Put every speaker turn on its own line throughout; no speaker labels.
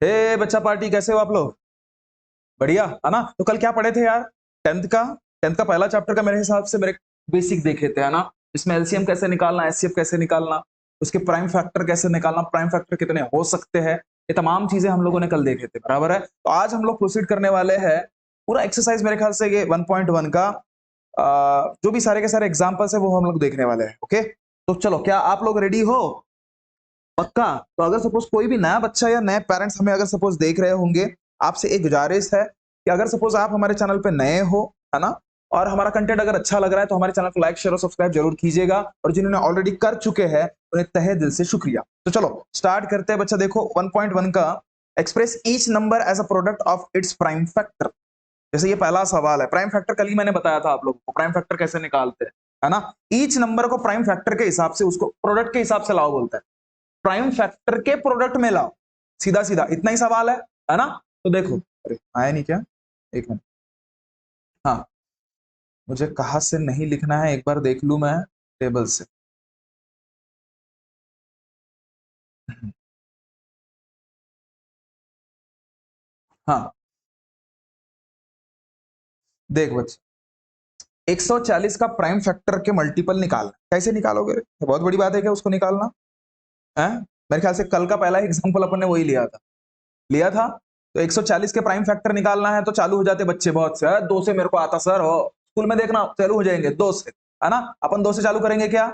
हे बच्चा पार्टी, कैसे हो आप लोग? बढ़िया है ना? तो कल क्या पढ़े थे यार? 10th का पहला चैप्टर का मेरे हिसाब से मेरे बेसिक देखे थे, है ना? इसमें एलसीएम कैसे निकालना, एचसीएफ कैसे निकालना, उसके प्राइम फैक्टर कैसे निकालना, प्राइम फैक्टर कितने हो सकते हैं, ये तमाम चीजें हम लोगों ने कल देखे थे, बराबर है? तो आज हम लोग प्रोसीड करने वाले हैं पूरा एक्सरसाइज, मेरे ख्याल से ये 1.1 का जो भी सारे के सारे एग्जाम्पल्स है वो हम लोग देखने वाले हैं। ओके, तो चलो, क्या आप लोग रेडी हो? पक्का? तो अगर सपोज कोई भी नया बच्चा या नए पेरेंट्स हमें अगर सपोज देख रहे होंगे, आपसे एक गुजारिश है कि अगर सपोज आप हमारे चैनल पे नए हो, है ना, और हमारा कंटेंट अगर अच्छा लग रहा है तो हमारे चैनल को लाइक शेयर और सब्सक्राइब जरूर कीजिएगा, और जिन्होंने ऑलरेडी कर चुके हैं उन्हें तहे दिल से शुक्रिया। तो चलो स्टार्ट करते हैं बच्चा। देखो 1.1 का express each number as a product of its prime factor. जैसे ये पहला सवाल है, प्राइम फैक्टर कल ही मैंने बताया था आप लोगों को, प्राइम फैक्टर कैसे निकालते हैं, है ना? ईच नंबर को प्राइम फैक्टर के हिसाब से, उसको प्रोडक्ट के हिसाब से लाओ बोलता है, प्राइम फैक्टर के प्रोडक्ट में लाओ, सीधा सीधा इतना ही सवाल है ना? तो देखो, अरे आया नहीं क्या? एक मिनट, हाँ, मुझे कहा से नहीं लिखना है, एक बार देख लू मैं टेबल से। हाँ, देख बच्चे, 140 का प्राइम फैक्टर के मल्टीपल निकालना, कैसे निकालोगे? बहुत बड़ी बात है क्या उसको निकालना है? मेरे ख्याल से कल का पहला एग्जांपल अपन ने वही लिया था। तो 140 के प्राइम फैक्टर निकालना है तो चालू हो जाते बच्चे बहुत से, दो से मेरे को आता सर, हो स्कूल में देखना चालू हो जाएंगे दो से, है ना? अपन दो से चालू करेंगे क्या?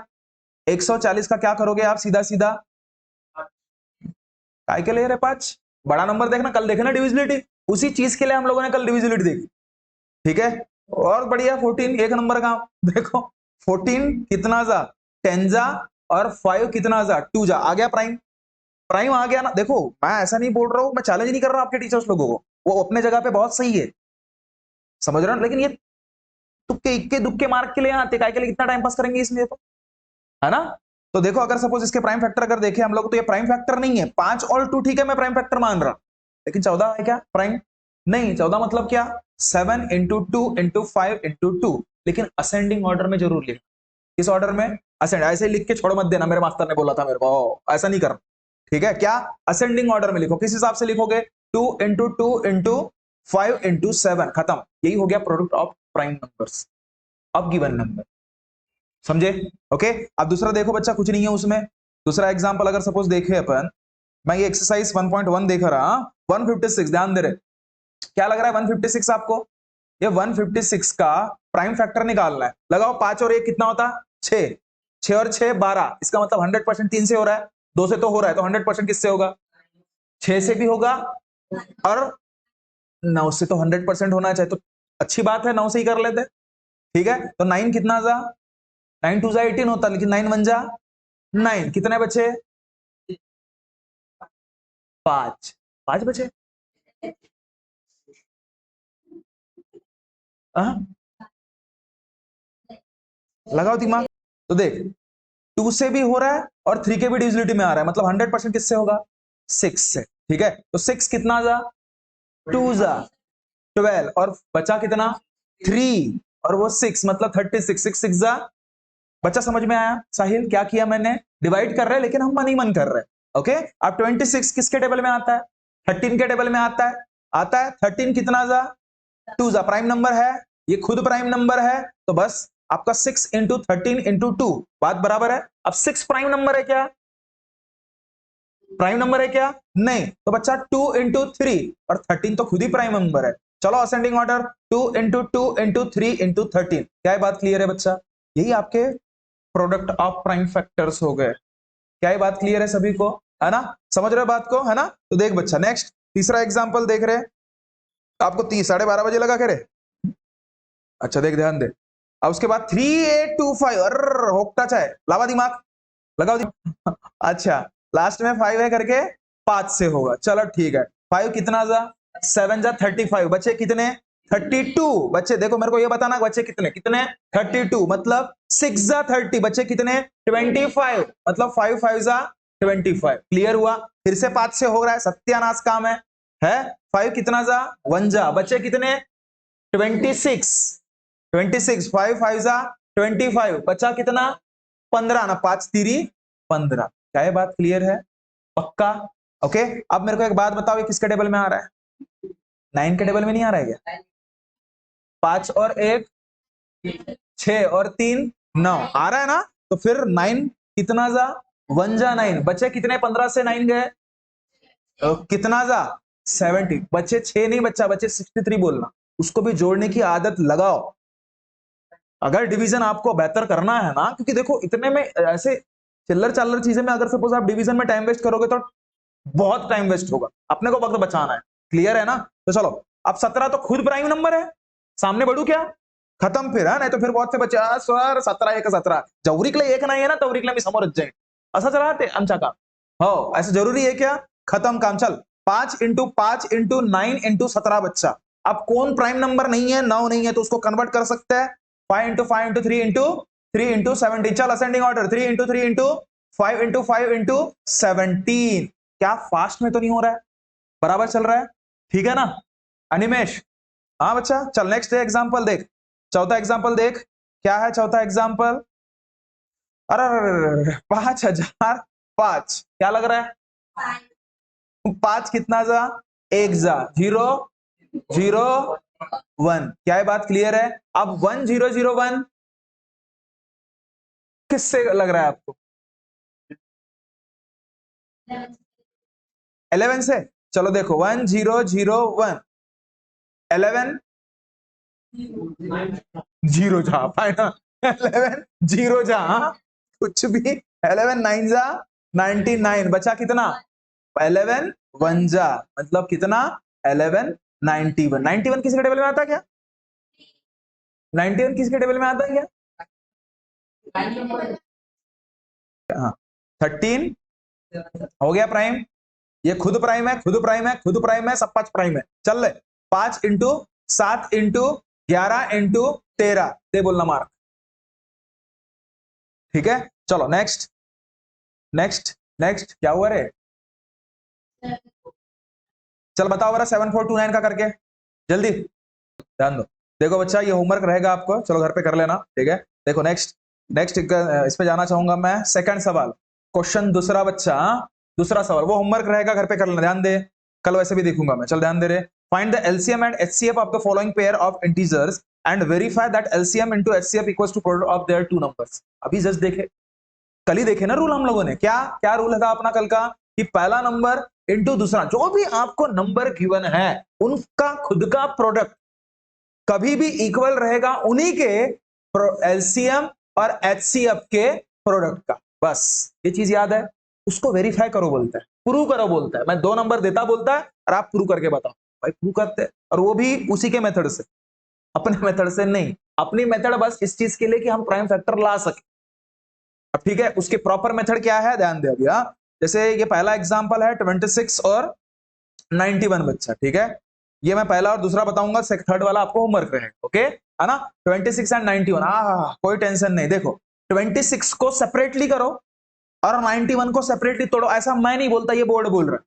140 का क्या करोगे आप? सीधा सीधा काय के ले रहे 5, बड़ा नंबर देखना, कल देखे ना डिविजिबिलिटी, उसी चीज के लिए हम लोगों ने कल डिविजिबिलिटी देखी, ठीक है? और बढ़िया, 14 एक नंबर का, देखो 14 कितना जा, 10 जा, और 5 कितना जा, 2 जा, आ गया प्राइम। प्राइम आ गया ना? देखो मैं ऐसा नहीं बोल रहा हूं, मैं चैलेंज नहीं कर रहा हूं आपके टीचर्स लोगों को, वो अपने जगह पे बहुत सही है, समझ रहे हो? लेकिन ये तुक्के इक्के दुक्के मार्क के लिए आते, काय के लिए कितना टाइम पास करेंगे इसमें, तो है ना? तो देखो, अगर सपोज इसके प्राइम फैक्टर अगर देखें हम लोग, तो ये प्राइम फैक्टर नहीं है, 5 और 2 ठीक है, मैं प्राइम फैक्टर मान रहा, लेकिन 14 है क्या प्राइम? नहीं, 14 मतलब क्या? 7 इंटू 2 इंटू 5 इंटू 2, लेकिन असेंडिंग ऑर्डर में जरूर लिखना। किस ऑर्डर में? असेंड, ऐसे ही लिख के छोड़ मत देना, मेरे मास्टर ने बोला था मेरे को, ऐसा नहीं करना, ठीक है? क्या? असेंडिंग ऑर्डर में लिखो। किस हिसाब से लिखोगे? 2 इंटू 2 इंटू 5 इंटू 7, खत्म। यही हो गया product of prime numbers of given number, समझे? ओके, अब दूसरा देखो बच्चा, कुछ नहीं है उसमें। दूसरा एग्जांपल अगर सपोज देखे अपन, मैं ये एक्सरसाइज 1.1 देख रहा, 156, ध्यान दे रहे, क्या लग रहा है 156 आपको? ये 156 का प्राइम फैक्टर निकालना है, लगाओ 5 और 1 कितना होता? 6, 6 और 6 12, इसका मतलब 100% 3 से हो रहा है, 2 से तो हो रहा है, तो 100% किससे होगा? 6 से भी होगा, और 9 से तो 100% होना चाहिए, तो अच्छी बात है, 9 से ही कर लेते, ठीक है? तो 9 कितना जा, 9 2 जा 18 होता, लेकिन 9 1 जा 9, कितने बचे? 5, 5 बचे। हाँ? लगाओ दिमाग, तो देख 2 से भी हो रहा है और 3 के भी डिविजिबिलिटी में आ रहा है, मतलब 100% किससे होगा? 6 से, ठीक है? तो 6 कितना जा, 2 जा 12, और बचा कितना? 3, और वो 6, मतलब 36, 6 6 जा। बच्चा समझ में आया साहिल क्या किया मैंने? डिवाइड कर रहे हैं, लेकिन हम मन ही मन कर रहे हैं। ओके, अब 26 किसके टेबल में आता है? 13 के टेबल में आता है 13 कितना जा, 2 जा, प्राइम नंबर है, ये खुद प्राइम नंबर है, तो बस आपका 6 इंटू 13 इंटू 2, बात बराबर है। अब 6 प्राइम नंबर है क्या? प्राइम नंबर है क्या? नहीं, तो बच्चा 2 इंटू 3, और 13 तो खुद ही प्राइम नंबर है। चलो ascending order, 2 into 2 into 3 into 13, क्या है? बात क्लियर है बच्चा? यही आपके प्रोडक्ट ऑफ प्राइम फैक्टर्स हो गए। क्या ये बात क्लियर है सभी को, है ना? समझ रहे हो बात को, है ना? तो देख बच्चा, नेक्स्ट तीसरा एग्जांपल देख रहे हैं, आपको 12:30 लगा करे, अच्छा देख, ध्यान दे। अब उसके बाद 3825, अरे होकता चाहे, लावा दिमाग, लगाओ दिमाग। अच्छा, लास्ट में 5 है करके 5 से होगा, चलो ठीक है। 5 कितना जा, 7 जा 35, बच्चे कितने? 32, बच्चे देखो मेरे को ये बताना, बच्चे कितने कितने? 32, मतलब 6 जा 30, बच्चे कितने? 25, मतलब 5 5 जा 25, क्लियर हुआ? फिर से 5 से हो रहा है, सत्यानाश काम है 5 कितना जा, 1 जा, बच्चे कितने? 26, 26, 5 5 जा 25, बचा कितना? 15 ना, 5 3 15, क्या ये बात क्लियर है? पक्का? ओके, अब मेरे को एक बात बताओ, ये किसके टेबल में आ रहा है? 9 के टेबल में नहीं आ रहा है क्या? 5 और 1 6 और 3 9 आ रहा है ना? तो फिर 9 कितना जा? 1 जा 9, बचे कितने? 15 से 9 गए, कितना जा? 70, बचे 6 नहीं बच्चा, बचे 63 बोलना। उसको भी जोड़ने की आदत लगाओ अगर डिवीजन आपको बेहतर करना है ना, क्योंकि देखो इतने में ऐसे चिल्लर चालर चीजें में अगर सपोज आप डिवीजन में टाइम वेस्ट करोगे तो बहुत टाइम वेस्ट होगा, अपने को वक्त बचाना है। क्लियर है ना? तो चलो, अब 17 तो खुद प्राइम नंबर है, सामने बढ़ू क्या? खत्म फिर है, नहीं तो फिर बहुत से बच्चे सर 17 एक 17 जवरी के लिए एक नहीं है ना, तवरी के लिए समोर जाए ऐसा चलाते आमचा काम हो, ऐसे जरूरी है क्या? खत्म काम। चल 5 इंटू 5 इंटू 9 इंटू 17 बच्चा। अब कौन प्राइम नंबर नहीं है? 9 नहीं है, तो उसको कन्वर्ट कर सकते हैं 5 इंटू 5 इंटू 3 इंटू 3 इंटू 17। चल ascending order 3 into 3 into 5 into 5 into 17। क्या फास्ट में तो नहीं हो रहा है? बराबर चल रहा है, ठीक है ना अनिमेश? हाँ बच्चा, चल नेक्स्ट एग्जांपल देख, चौथा एग्जांपल देख, क्या है चौथा एग्जांपल? अरे 5005, क्या लग रहा है? 5 कितना जा? 1 जा, 0 0 1, क्या है बात क्लियर है? अब 1 0 0 1 किससे लग रहा है आपको? 11 से। चलो देखो 1 0 0 1 11 0 जा फाइनल 11 0 जा, कुछ भी 11 9 जा 99, बचा कितना? 11 1 जा, मतलब कितना? 11 91। 91 किसके टेबल में आता है क्या? 91 किसके टेबल में आता है क्या? हाँ 13 हो गया प्राइम, ये खुद प्राइम है, खुद प्राइम है, खुद प्राइम है, सब 5 प्राइम है। चल ले 5 इंटू 7 इंटू 11 इंटू 13 दे बोलना मार्क, ठीक है? चलो नेक्स्ट नेक्स्ट नेक्स्ट, क्या हुआ रे? चल बताओ बरा 7429 का करके जल्दी, ध्यान दो। देखो बच्चा, ये होमवर्क रहेगा आपको, चलो घर पे कर लेना, ठीक है? देखो नेक्स्ट नेक्स्ट इस पे जाना चाहूंगा मैं, सेकंड सवाल, क्वेश्चन दूसरा बच्चा, दूसरा सवाल, वो होमवर्क रहेगा, घर पे कर लेना, ध्यान दे, कल वैसे भी देखूंगा मैं, चल ध्यान दे रहे। Find the LCM and HCF of the following pair of integers and verify that LCM into HCF equals to product of their two numbers. अभी जस्ट देखे, कल ही देखे ना रूल हम लोगों ने, क्या क्या रूल था अपना कल का? कि पहला नंबर इंटू दूसरा, जो भी आपको नंबर गिवन है उनका खुद का प्रोडक्ट कभी भी इक्वल रहेगा उन्हीं के एलसीएम और एचसीएफ के प्रोडक्ट का, बस ये चीज याद है। उसको वेरीफाई करो बोलता है, प्रूव करो बोलता है, मैं 2 नंबर देता बोलता है और आप प्रूव करके बताओ, भाई प्रूव करते हैं, और वो भी उसी के मेथड से, अपने मेथड से नहीं, अपनी मेथड बस इस चीज के लिए कि हम प्राइम फैक्टर ला सके। अब ठीक है, उसके प्रॉपर मेथड क्या है ध्यान दे अभी। जैसे ये पहला एग्जांपल है 26 और 91 बच्चा, ठीक है? ये मैं पहला और दूसरा बताऊंगा, थर्ड वाला आपको होमवर्क रहेगा, ओके है ना? 26 एंड 91, कोई टेंशन नहीं। देखो 26 को सेपरेटली करो और 91 को सेपरेटली तोड़ो, ऐसा मैं नहीं बोलता, ये बोर्ड बोल रहा है,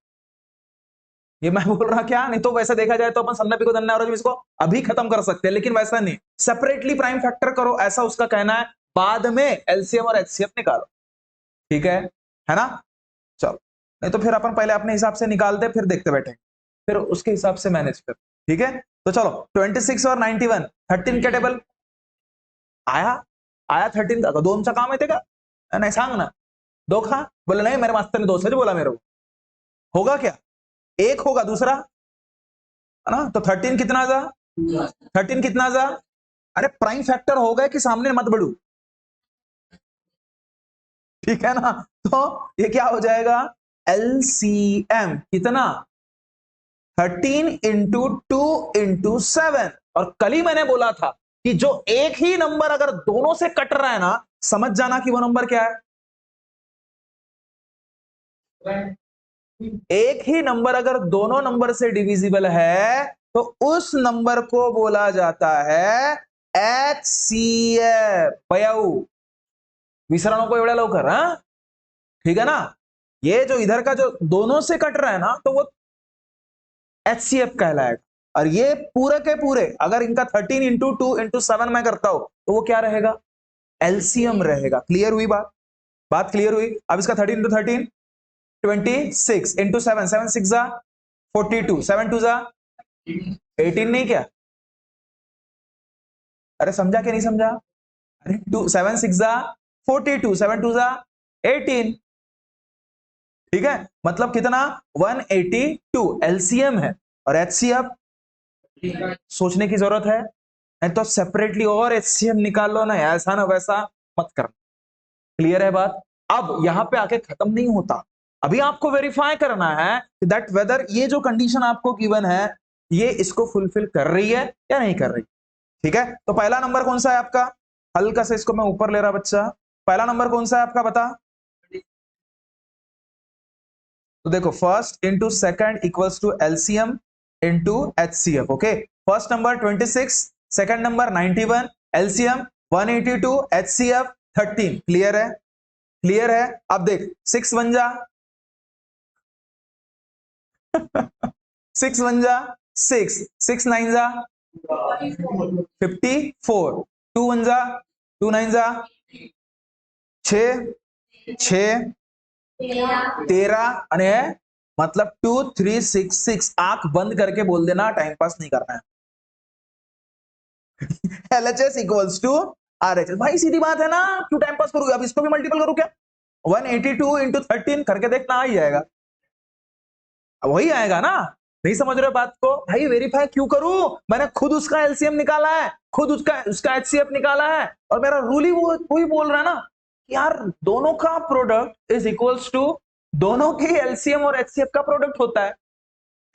ये मैं बोल रहा क्या? नहीं तो वैसे देखा जाए तो अपन सन्नपी को दन्ना और इसको अभी खत्म कर सकते हैं, लेकिन वैसा नहीं, सेपरेटली प्राइम फैक्टर करो, ऐसा उसका कहना है, बाद में एलसीएम और एचसीएफ निकालो, ठीक है ना? चलो, नहीं तो फिर अपन पहले अपने हिसाब से निकालते, फिर देखते बैठे, फिर उसके हिसाब से मैनेज कर, ठीक है? तो चलो 26 और 91 13 के टेबल आया, आया 13 का, दोनचा काम येते का? नाही सांग ना, 2 खा, बोले नहीं मेरे मास्टर ने 2 सच बोला मेरे को, होगा क्या? 1 होगा दूसरा, है ना? तो 13 कितना जा? 13 कितना जा? अरे प्राइम फैक्टर हो गए कि सामने मत बढ़ू, ठीक है ना? तो ये क्या हो जाएगा? एलसीएम कितना? 13 इंटू 2 इंटू 7। और कल ही मैंने बोला था कि जो एक ही नंबर अगर दोनों से कट रहा है ना, समझ जाना कि वो नंबर क्या है। एक ही नंबर अगर दोनों नंबर से डिविजिबल है तो उस नंबर को बोला जाता है एचसीएफ। बयाऊ विसरा नको एवढ्या लवकर, हा? ठीक है ना? ये जो इधर का जो दोनों से कट रहा है ना, तो वो एचसीएफ कहलाएगा। और ये पूरे के पूरे अगर इनका 13 इंटू 2 इंटू 7 में करता हो तो वो क्या रहेगा? एलसीएम रहेगा। क्लियर हुई बात? बात क्लियर हुई? अब इसका 13 इंटू 13 26 इंटू 7, 7 6 जा 42, 7 2 जा 18 नहीं क्या? अरे समझा कि नहीं समझा? अरे 7 6 जा 42, 7 2 जा 18, ठीक है, मतलब कितना 182 एलसीएम है। और एचसीएफ सोचने की जरूरत है, नहीं तो सेपरेटली और एचसीएफ निकाल लो ना, ऐसा ना वैसा मत करना। क्लियर है बात? अब यहां पे आके खत्म नहीं होता, अभी आपको वेरीफाई करना है दैट वेदर ये जो कंडीशन आपको गिवन है ये इसको फुलफिल कर रही है या नहीं कर रही। ठीक है, तो पहला नंबर कौन सा है आपका? हल्का से इसको मैं ऊपर ले रहा बच्चा, पहला नंबर कौन सा है आपका बता? तो देखो first into second equals to LCM into HCF. Okay, first number 26, second number 91, LCM 182, HCF 13। Clear है? क्लियर है। अब देख 6 बन जा 6 बन जा 6, 6 9 जा 54, 2 बन जा 2 9 जा 6 6 13 અને मतलब 2 3 6 6। आंख बंद करके बोल देना, टाइम पास नहीं करना है। LHS equals to RHS। भाई सीधी बात है ना, क्यों टाइम पास करूंगा? अब इसको भी मल्टीपल करूं क्या? 182 इंटू 13 करके देखना, आ ही जाएगा, वही आएगा ना। नहीं समझ रहे बात को? भाई वेरीफाई क्यों करूं? मैंने खुद उसका एलसीएम निकाला है, खुद उसका एचसीएफ निकाला है, और मेरा रूल ही वही बोल रहा है ना यार, दोनों का प्रोडक्ट इज इक्वल्स टू दोनों के एलसीएम और एचसीएफ का प्रोडक्ट होता है।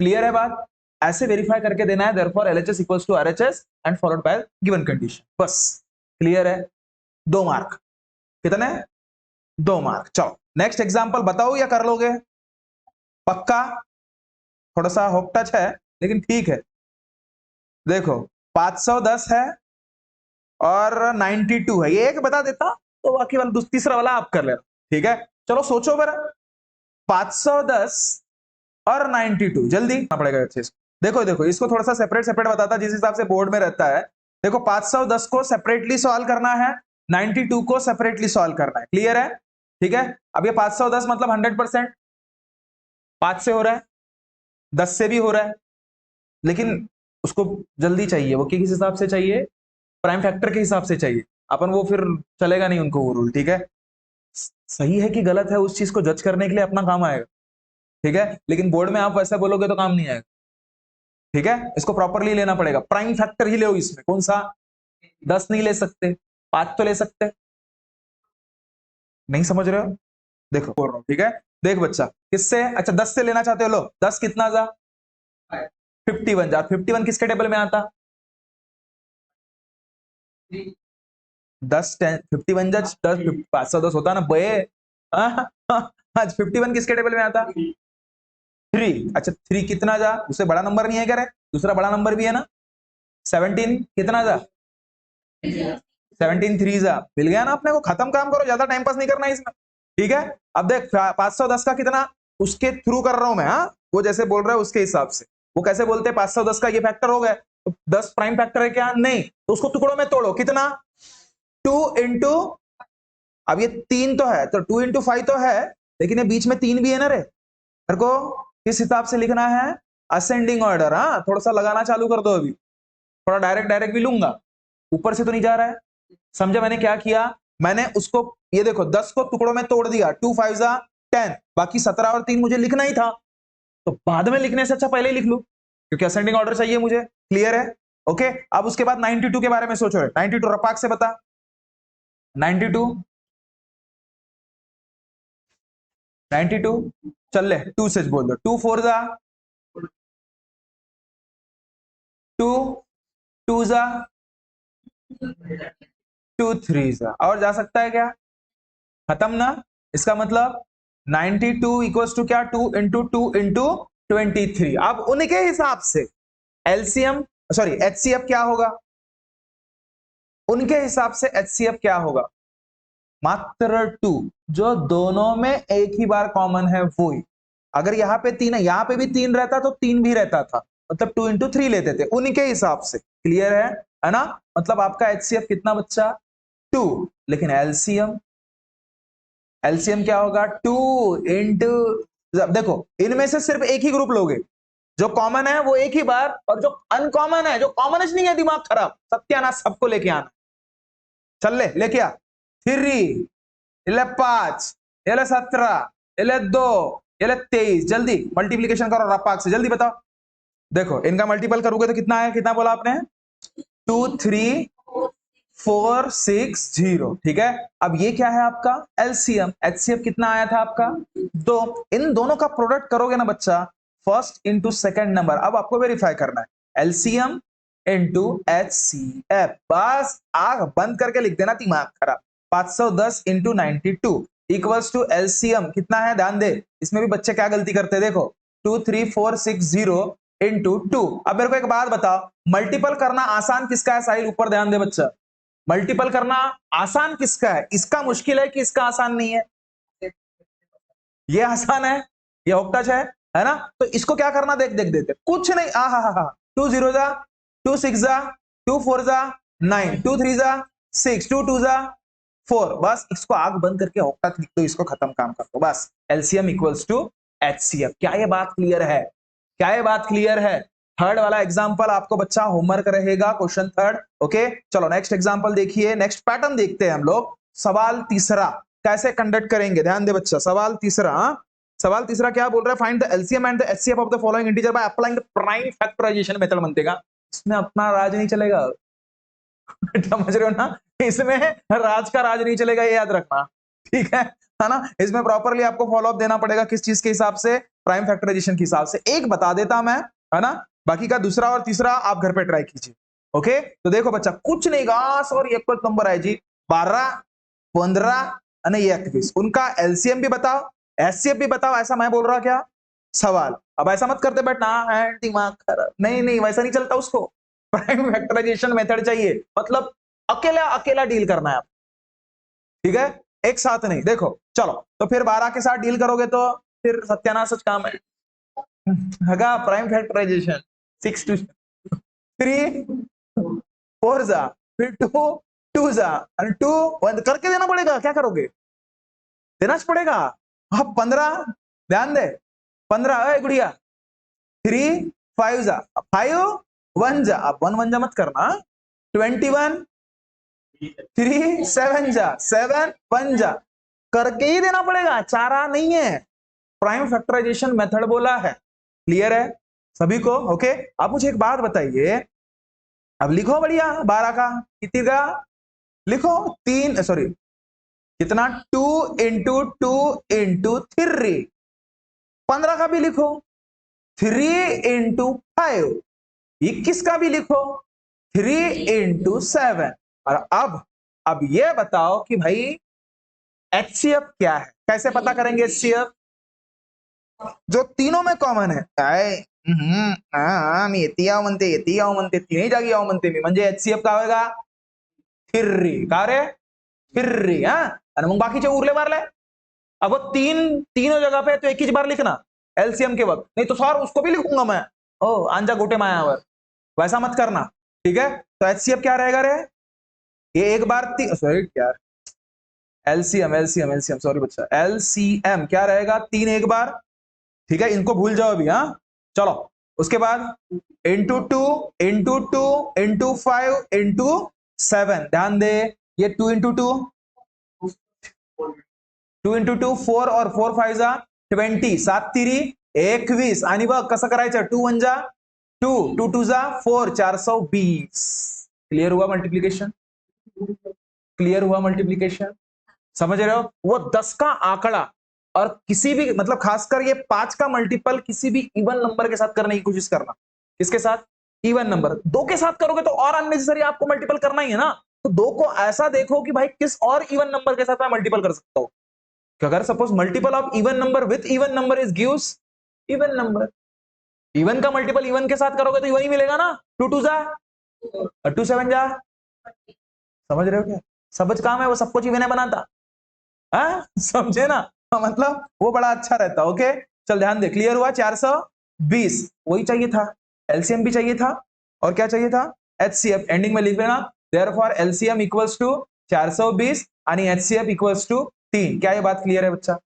क्लियर है बात? ऐसे वेरीफाई करके देना है, therefore LHS equals to RHS and followed by given condition, बस। क्लियर है? 2 मार्क। कितने? 2 मार्क। चलो नेक्स्ट एग्जांपल बताओ या कर लोगे? पक्का? थोड़ा सा होप टच है लेकिन ठीक है। देखो 510 है और 92 है, ये एक बता देता तो बाकी वाला तीसरा वाला आप कर लेना। ठीक है, चलो सोचो बरा, 510 और 92 जल्दी पड़ेगा अच्छे से। देखो देखो इसको थोड़ा सा सेपरेट सेपरेट बताता जिस हिसाब से बोर्ड में रहता है। देखो 510 को सेपरेटली सॉल्व करना है, 92 को सेपरेटली सॉल्व करना है। क्लियर है? ठीक है, अब ये 510 मतलब 100%, 5 से हो रहा है, 10 से भी हो रहा है, लेकिन उसको जल्दी चाहिए, वो किस हिसाब से चाहिए? प्राइम फैक्टर के हिसाब से चाहिए। अपन वो फिर चलेगा नहीं उनको वो रूल। ठीक है, सही है कि गलत है उस चीज को जज करने के लिए अपना काम आएगा। ठीक है, लेकिन बोर्ड में आप वैसा बोलोगे तो काम नहीं आएगा। ठीक है, इसको प्रॉपरली लेना पड़ेगा, प्राइम फैक्टर ही लो इसमें। कौन सा? 10 नहीं ले सकते, 5 तो ले सकते। नहीं समझ रहे हो? देखो बोल रहा हूं। ठीक है, देख बच्चा किससे, अच्छा 10 से लेना चाहते हो, लो 10 कितना जा 51 जा, 51 किसके टेबल में आता? 10 10 51 जा 10 510 होता ना बे। आज 51 किसके टेबल में आता? 3। अच्छा 3 कितना जा, उससे बड़ा नंबर नहीं है क्या रे? दूसरा बड़ा नंबर भी है ना, 17 कितना जा 17 3 जा, मिल गया ना अपने को। खत्म काम करो, ज्यादा टाइम पास नहीं करना है इसमें। ठीक है, अब देख 510 का कितना उसके थ्रू कर रहा हूं मैं। हाँ, वो जैसे बोल रहा है उसके हिसाब से। वो कैसे बोलते हैं 510 का ये फैक्टर हो गया तो 10 प्राइम फैक्टर है क्या? नहीं, तो उसको टुकड़ों में तोड़ो। कितना? 2 इंटू, अब ये 3 तो है तो 2 इंटू 5 तो है, लेकिन ये बीच में 3 भी है ना रे। मेरे को किस हिसाब से लिखना है? Ascending order. हाँ, थोड़ा सा लगाना चालू कर दो, अभी थोड़ा डायरेक्ट डायरेक्ट भी लूंगा, ऊपर से तो नहीं जा रहा है। समझा मैंने क्या किया? मैंने उसको ये देखो 10 को टुकड़ों में तोड़ दिया, 2 5 जा 10, बाकी 17 और 3 मुझे लिखना ही था, तो बाद में लिखने से अच्छा पहले ही लिख लूं, क्योंकि असेंडिंग ऑर्डर चाहिए मुझे। क्लियर है? ओके, अब उसके बाद 92 के बारे में सोचो। 92 रपाक से बता। 92 92 चल ले 2 से बोल दो। 2 4 जा 2, 2 जा 2 3 जा, और जा सकता है क्या? खत्म ना? इसका मतलब 92 इक्वल्स टू क्या? 2 इंटू 2 इंटू 23। अब उनके हिसाब से एलसीएम सॉरी एचसीएफ क्या होगा? उनके हिसाब से एचसीएफ क्या होगा? मात्र 2, जो दोनों में एक ही बार कॉमन है वही। अगर यहाँ पे 3 है, यहाँ पे भी 3 रहता तो 3 भी रहता था, मतलब 2 इंटू 3 लेते थे उनके हिसाब से। क्लियर है ना? मतलब आपका एचसीएफ कितना बच्चा? 2, लेकिन एलसीएम क्या होगा? 2 इंटू देखो इनमें से सिर्फ एक ही ग्रुप लोगे, जो कॉमन है वो एक ही बार, और जो अनकॉमन है, जो कॉमन नहीं है, दिमाग खराब, सत्यानाश सबको लेके आना। चल लेके आ। 3 इले 5 इले 17 इले 2 इले 23, जल्दी मल्टीप्लीकेशन करो रपाक से, जल्दी बताओ। देखो इनका मल्टीपल करोगे तो कितना है, कितना बोला आपने? 2 3 4 6 0, ठीक है। अब ये क्या है आपका एलसीएम, एचसीएफ कितना आया था आपका? 2। इन दोनों का प्रोडक्ट करोगे ना बच्चा, फर्स्ट इंटू सेकंड नंबर, अब आपको वेरीफाई करना है, एलसीएम इंटू एचसीएफ, बस आग बंद करके लिख देना, दिमाग खराब। 510 इंटू 92 इक्वल्स टू एलसीएम कितना है, ध्यान दे, इसमें भी बच्चे क्या गलती करते हैं, देखो 2 3 4 6 0 इंटू 2। अब मेरे को एक बात बताओ, मल्टीपल करना आसान किसका है साहिल, ऊपर ध्यान दे बच्चा, मल्टीपल करना आसान किसका है, इसका मुश्किल है कि इसका आसान नहीं है? ये आसान है, ये ऑक्टच है ना? तो इसको क्या करना, देख देख देते कुछ नहीं, हा 2 0 जा 2 6 जा 2 4 जा 9 2 3 जा 6 2 2 जा 4, बस इसको आग बंद करके ऑक्टच लिख दो, इसको खत्म काम कर दो, बस एलसीएम इक्वल्स टू एचसीएफ। क्या ये बात क्लियर है? क्या ये बात क्लियर है? थर्ड वाला एग्जांपल आपको बच्चा होमवर्क रहेगा, क्वेश्चन थर्ड। ओके चलो नेक्स्ट एग्जांपल देखिए, नेक्स्ट पैटर्न देखते हैं हम लोग। सवाल तीसरा कैसे कंडक्ट करेंगे, ध्यान दे बच्चा, सवाल तीसरा। सवाल तीसरा क्या बोल रहा है, find the LCM and the HCF of the following integer by applying the prime factorization method बनते का। इसमें अपना राज नहीं चलेगा समझ रहे हो ना, इसमें राज का राज नहीं चलेगा, ये याद रखना, ठीक है ना? इसमें प्रॉपरली आपको फॉलो अप देना पड़ेगा, किस चीज के हिसाब से, प्राइम फैक्टराइजेशन के हिसाब से। एक बता देता मैं, है ना, बाकी का दूसरा और तीसरा आप घर पे ट्राई कीजिए। ओके तो देखो बच्चा, कुछ नहीं गा सर, एक नंबर है जी, 12 15 અને 21, उनका एलसीएम भी बताओ, एचसीएफ भी बताओ, ऐसा मैं बोल रहा क्या सवाल? अब ऐसा मत करते बैठना है, दिमाग खराब, नहीं नहीं वैसा नहीं चलता, उसको प्राइम फैक्टराइजेशन मेथड चाहिए, मतलब अकेला अकेला डील करना है आप, ठीक है, एक साथ नहीं। देखो चलो, तो फिर 12 के साथ डील करोगे तो फिर सत्यानाश काम है, प्राइम फैक्टराइजेशन 6 2 3 4 जा, फिर 2 2 जा, 2 1 करके देना पड़ेगा, क्या करोगे, देना पड़ेगा। अब 15, ध्यान दे, 15 गुड़िया, 3 5 जा, 5 1 जा, अब 1 1 जा मत करना, 21 3 7 जा, 7 1 जा, करके ही देना पड़ेगा, चारा नहीं है, प्राइम फैक्टराइजेशन मेथड बोला है, क्लियर है सभी को? ओके आप मुझे एक बात बताइए, अब लिखो बढ़िया, 12 का कितने का लिखो, 3 सॉरी कितना, 2 इंटू 2 इंटू 3, 15 का भी लिखो, 3 इंटू 5, 21 का भी लिखो, 3 इंटू 7। और अब ये बताओ कि भाई एचसीएफ क्या है, कैसे पता करेंगे एचसीएफ? जो तीनों में कॉमन है, मी येते याव म्हणते तीनही जागी याव म्हणते मी, म्हणजे एचसीएफ काय होगा, फिर्री का रे, फिर्री, आणि मग बाकीचे उरले बारले, अब वो तीनों जगह पे तो एक ही बार लिखना एलसीएम के वक्त, नहीं तो सर उसको भी लिखूंगा मैं, ओ आंजा गोटे मायावर, वैसा मत करना, ठीक है? तो एचसीएफ क्या रहेगा रे, ये एक बार सॉरी क्या, एलसीएम एलसीएम एलसीएम सॉरी बच्चा, एलसीएम क्या रहेगा, 3 एक बार, ठीक है, इनको भूल जाओ अभी, हाँ चलो उसके बाद इंटू 2 इंटू 2 इंटू 5 इंटू 7, ध्यान दे, ये 2 इंटू 2 2 इंटू 2 4 और 4 5 जा 20, 7 3 21, आणि बघ कसं करायचं, 2 1 जा 2 2 2 जा 4 420, क्लियर हुआ मल्टीप्लीकेशन, क्लियर हुआ मल्टीप्लीकेशन, समझ रहे हो? वो 10 का आंकड़ा और किसी भी मतलब खासकर ये 5 का मल्टीपल किसी भी इवन नंबर के साथ करने की कोशिश करना, किसके साथ, इवन नंबर, 2 के साथ करोगे तो और अननेसेसरी आपको मल्टीपल करना ही है ना, तो 2 को ऐसा देखो कि भाई किस और इवन नंबर के साथ मैं मल्टीपल कर सकता हूं, अगर suppose multiple of even number with even number is gives even number, even का मल्टीपल इवन के साथ करोगे तो इवन ही मिलेगा ना, 2 2 जा और 2 7 जा, समझ रहे हो क्या? समझ काम है वो, सब कुछ इवन बनाता, समझे ना, मतलब वो बड़ा अच्छा रहता। ओके चल ध्यान दे, क्लियर हुआ, 420 वही चाहिए था, एलसीएम भी चाहिए था, और क्या चाहिए था, एचसीएफ, एंडिंग में लिख लेना, देयरफॉर एलसीएम इक्वल्स टू 420 आणि एचसीएफ इक्वल्स टू 3। क्या ये बात क्लियर है बच्चा?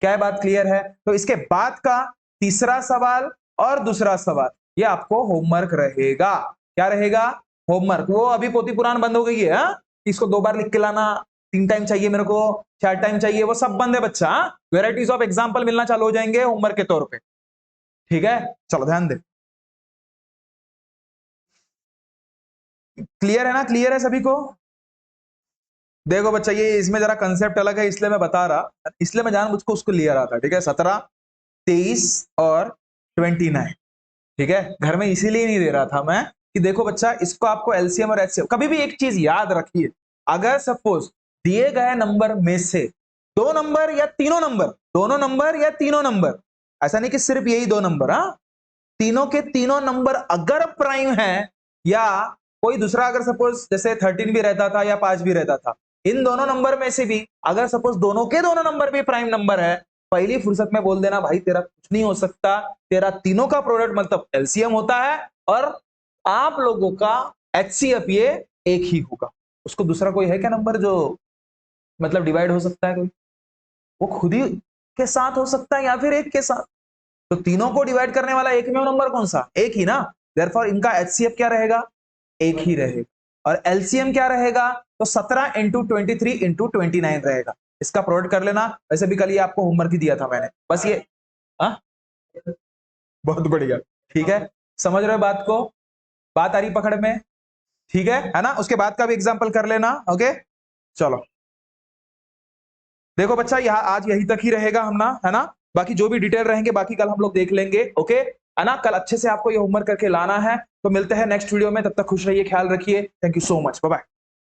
क्या है बात क्लियर है? तो इसके बाद का तीसरा सवाल और दूसरा सवाल ये आपको होमवर्क रहेगा। क्या रहेगा? होमवर्क। वो अभी पोथी पुराण बंद हो गई है, हाँ? इसको 2 बार लिख के लाना, 3 टाइम चाहिए मेरे को, 4 टाइम चाहिए, वो सब बंद है बच्चा। वेराइटीज ऑफ एग्जाम्पल मिलना चालू हो जाएंगे होमवर्क के तौर पे। ठीक है, चलो ध्यान दे। क्लियर है ना? क्लियर है सभी को? देखो बच्चा, ये इसमें जरा कंसेप्ट अलग है, इसलिए मैं बता रहा, इसलिए मैं जानबूझ उसको लिया रहा था। ठीक है, 17, 23 और 29। ठीक है, घर में इसीलिए नहीं दे रहा था मैं कि देखो बच्चा, इसको आपको एलसीएम और एचसीएम। कभी भी एक चीज याद रखिए, अगर सपोज दिए गए नंबर में से 2 नंबर या तीनों नंबर, दोनों नंबर या तीनों नंबर, ऐसा नहीं कि सिर्फ यही 2 नंबर, हाँ, तीनों के तीनों नंबर अगर प्राइम है, या कोई दूसरा अगर सपोज जैसे 13 भी रहता था या 5 भी रहता था, इन दोनों नंबर में से भी अगर सपोज दोनों के दोनों नंबर भी प्राइम नंबर है, पहली फुर्सत में बोल देना भाई तेरा कुछ नहीं हो सकता, तेरा तीनों का प्रोडक्ट मतलब एलसीएम होता है, और आप लोगों का एचसीएफ ये एक ही होगा। उसको दूसरा कोई है क्या नंबर जो मतलब डिवाइड हो सकता है? कोई वो खुद ही के साथ हो सकता है या फिर एक के साथ। तो तीनों को डिवाइड करने वाला एक में नंबर कौन सा? एक ही ना। देयरफॉर इनका एचसीएफ क्या रहेगा? एक ही रहेगा। और एलसीएम क्या रहेगा? तो 17 इंटू 23 इंटू 29 रहेगा। इसका प्रोडक्ट कर लेना। वैसे भी कल ये आपको होमवर्क ही दिया था मैंने, बस ये। हाँ, बहुत बढ़िया। ठीक है, समझ रहे हो बात को? बात आ रही पकड़ में? ठीक है ना? उसके बाद का भी एग्जाम्पल कर लेना। ओके, चलो देखो बच्चा, यहाँ आज यही तक ही रहेगा हम ना, है ना? बाकी जो भी डिटेल रहेंगे बाकी कल हम लोग देख लेंगे। ओके, है ना? कल अच्छे से आपको ये होमवर्क करके लाना है। तो मिलते हैं नेक्स्ट वीडियो में, तब तक खुश रहिए, ख्याल रखिए। Thank you so much, bye bye.